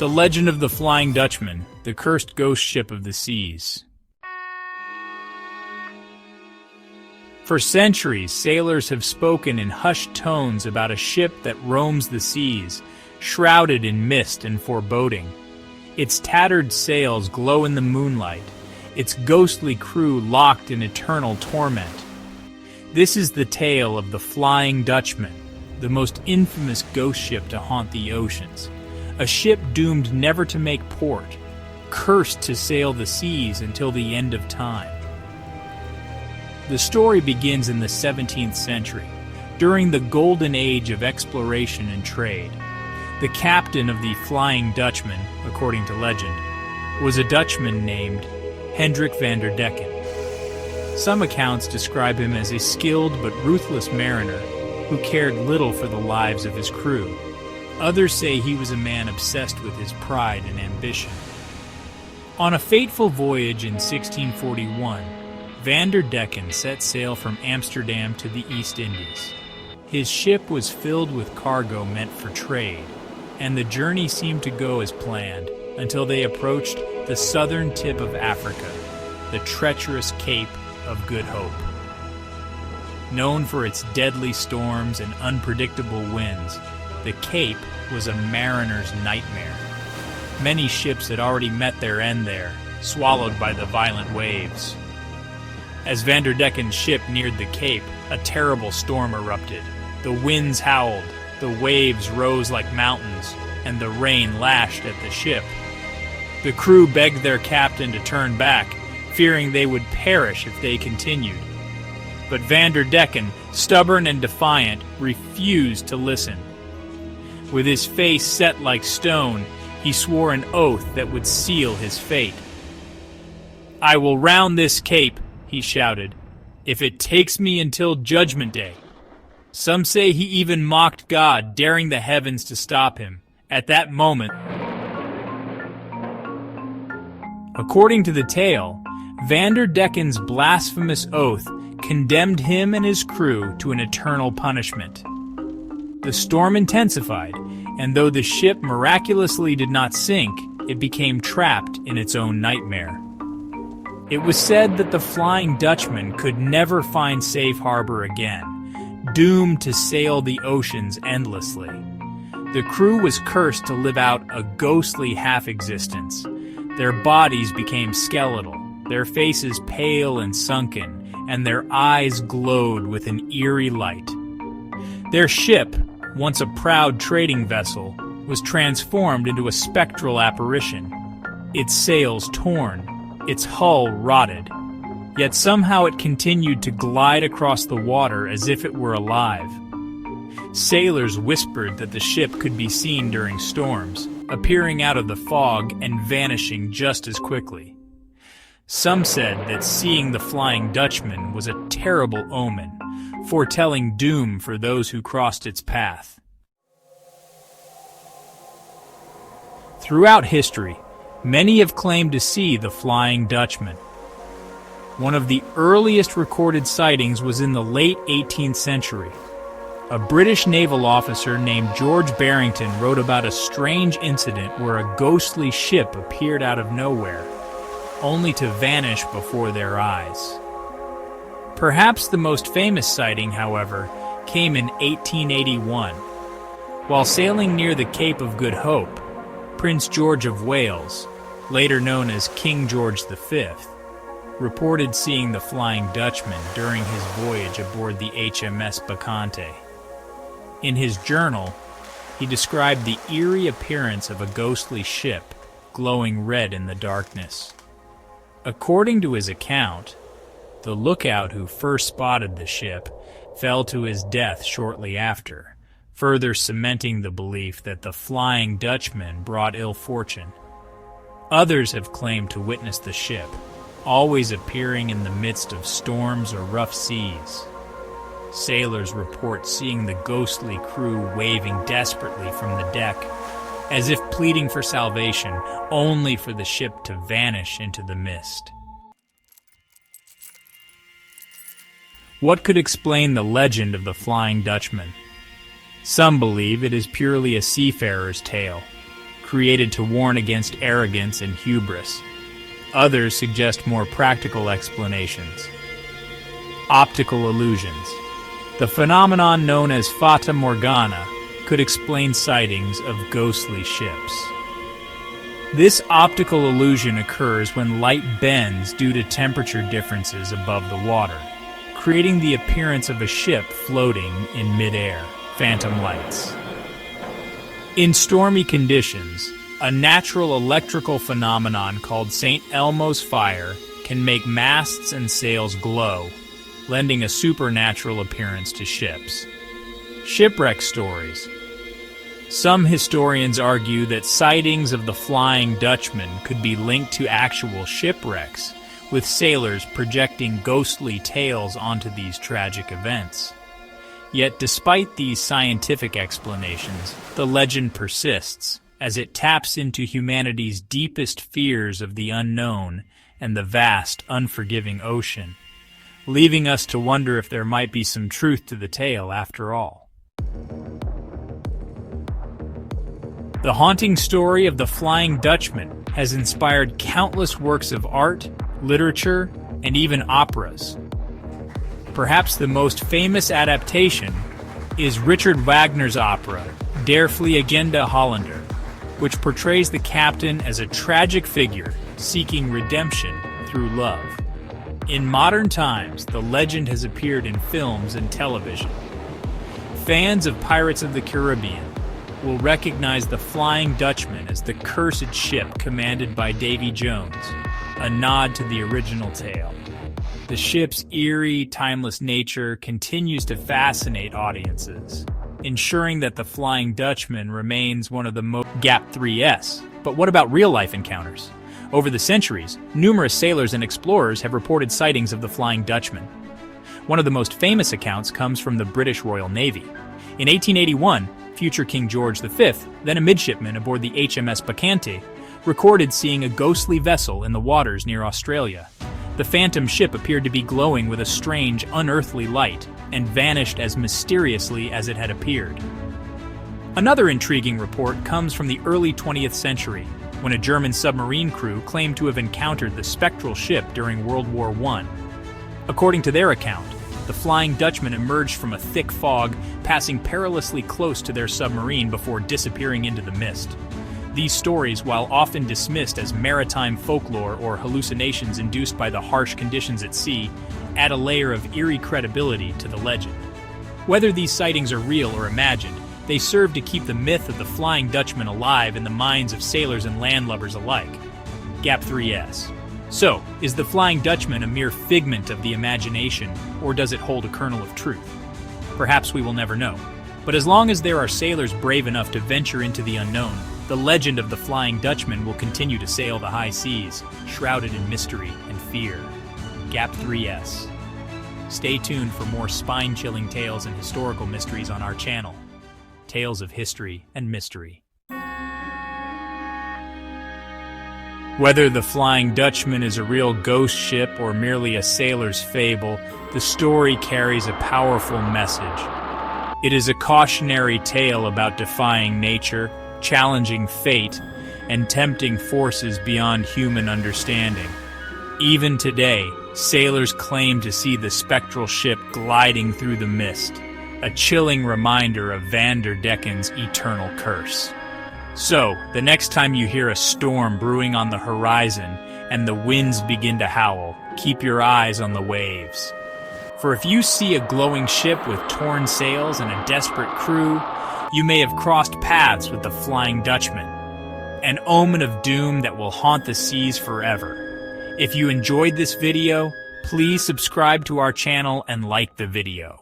The legend of the Flying Dutchman, the cursed ghost ship of the seas. For centuries, sailors have spoken in hushed tones about a ship that roams the seas, shrouded in mist and foreboding. Its tattered sails glow in the moonlight, its ghostly crew locked in eternal torment. This is the tale of the Flying Dutchman, the most infamous ghost ship to haunt the oceans. A ship doomed never to make port, cursed to sail the seas until the end of time. The story begins in the 17th century, during the golden age of exploration and trade. The captain of the Flying Dutchman, according to legend, was a Dutchman named Hendrik van der Decken. Some accounts describe him as a skilled but ruthless mariner who cared little for the lives of his crew. Others say he was a man obsessed with his pride and ambition. On a fateful voyage in 1641, Van der Decken set sail from Amsterdam to the East Indies. His ship was filled with cargo meant for trade, and the journey seemed to go as planned until they approached the southern tip of Africa, the treacherous Cape of Good Hope. Known for its deadly storms and unpredictable winds, the Cape was a mariner's nightmare. Many ships had already met their end there, swallowed by the violent waves. As Van der Decken's ship neared the Cape, a terrible storm erupted. The winds howled, the waves rose like mountains, and the rain lashed at the ship. The crew begged their captain to turn back, fearing they would perish if they continued. But Van der Decken, stubborn and defiant, refused to listen. With his face set like stone, he swore an oath that would seal his fate. "I will round this cape," he shouted, "if it takes me until Judgment Day." Some say he even mocked God, daring the heavens to stop him. At that moment, according to the tale, Van der Decken's blasphemous oath condemned him and his crew to an eternal punishment. The storm intensified, and though the ship miraculously did not sink, it became trapped in its own nightmare. It was said that the Flying Dutchman could never find safe harbor again, doomed to sail the oceans endlessly. The crew was cursed to live out a ghostly half-existence. Their bodies became skeletal, their faces pale and sunken, and their eyes glowed with an eerie light. Their ship, once a proud trading vessel, was transformed into a spectral apparition, its sails torn, its hull rotted. Yet somehow it continued to glide across the water as if it were alive. Sailors whispered that the ship could be seen during storms, appearing out of the fog and vanishing just as quickly. Some said that seeing the Flying Dutchman was a terrible omen, foretelling doom for those who crossed its path. Throughout history, many have claimed to see the Flying Dutchman. One of the earliest recorded sightings was in the late 18th century. A British naval officer named George Barrington wrote about a strange incident where a ghostly ship appeared out of nowhere, only to vanish before their eyes. Perhaps the most famous sighting, however, came in 1881. While sailing near the Cape of Good Hope, Prince George of Wales, later known as King George V, reported seeing the Flying Dutchman during his voyage aboard the HMS Bacante. In his journal, he described the eerie appearance of a ghostly ship glowing red in the darkness. According to his account, the lookout who first spotted the ship fell to his death shortly after, further cementing the belief that the Flying Dutchman brought ill fortune. Others have claimed to witness the ship, always appearing in the midst of storms or rough seas. Sailors report seeing the ghostly crew waving desperately from the deck, as if pleading for salvation, only for the ship to vanish into the mist. What could explain the legend of the Flying Dutchman? Some believe it is purely a seafarer's tale, created to warn against arrogance and hubris. Others suggest more practical explanations. Optical illusions. The phenomenon known as fata morgana could explain sightings of ghostly ships. This optical illusion occurs when light bends due to temperature differences above the water, creating the appearance of a ship floating in midair. Phantom lights. In stormy conditions, a natural electrical phenomenon called St. Elmo's fire can make masts and sails glow, lending a supernatural appearance to ships. Shipwreck stories. Some historians argue that sightings of the Flying Dutchman could be linked to actual shipwrecks, with sailors projecting ghostly tales onto these tragic events. Yet despite these scientific explanations, the legend persists, as it taps into humanity's deepest fears of the unknown and the vast, unforgiving ocean, leaving us to wonder if there might be some truth to the tale after all. The haunting story of the Flying Dutchman has inspired countless works of art, literature, and even operas. Perhaps the most famous adaptation is Richard Wagner's opera, Der Fliegende Holländer, which portrays the captain as a tragic figure seeking redemption through love. In modern times, the legend has appeared in films and television. Fans of Pirates of the Caribbean will recognize the Flying Dutchman as the cursed ship commanded by Davy Jones, a nod to the original tale. The ship's eerie, timeless nature continues to fascinate audiences, ensuring that the Flying Dutchman remains one of the most Gap 3S. But what about real-life encounters? Over the centuries, numerous sailors and explorers have reported sightings of the Flying Dutchman. One of the most famous accounts comes from the British Royal Navy. In 1881, future King George V, then a midshipman aboard the HMS Bacchante, recorded seeing a ghostly vessel in the waters near Australia. The phantom ship appeared to be glowing with a strange, unearthly light, and vanished as mysteriously as it had appeared. Another intriguing report comes from the early 20th century, when a German submarine crew claimed to have encountered the spectral ship during World War I. According to their account, the Flying Dutchman emerged from a thick fog, passing perilously close to their submarine before disappearing into the mist. These stories, while often dismissed as maritime folklore or hallucinations induced by the harsh conditions at sea, add a layer of eerie credibility to the legend. Whether these sightings are real or imagined, they serve to keep the myth of the Flying Dutchman alive in the minds of sailors and landlubbers alike. Gap 3S. So, is the Flying Dutchman a mere figment of the imagination, or does it hold a kernel of truth? Perhaps we will never know. But as long as there are sailors brave enough to venture into the unknown, the legend of the Flying Dutchman will continue to sail the high seas, shrouded in mystery and fear. Gap 3S. Stay tuned for more spine-chilling tales and historical mysteries on our channel. Tales of history and mystery. Whether the Flying Dutchman is a real ghost ship or merely a sailor's fable, the story carries a powerful message. It is a cautionary tale about defying nature, challenging fate, and tempting forces beyond human understanding. Even today, sailors claim to see the spectral ship gliding through the mist, a chilling reminder of Decken's eternal curse. So, the next time you hear a storm brewing on the horizon and the winds begin to howl, keep your eyes on the waves. For if you see a glowing ship with torn sails and a desperate crew, you may have crossed paths with the Flying Dutchman, an omen of doom that will haunt the seas forever. If you enjoyed this video, please subscribe to our channel and like the video.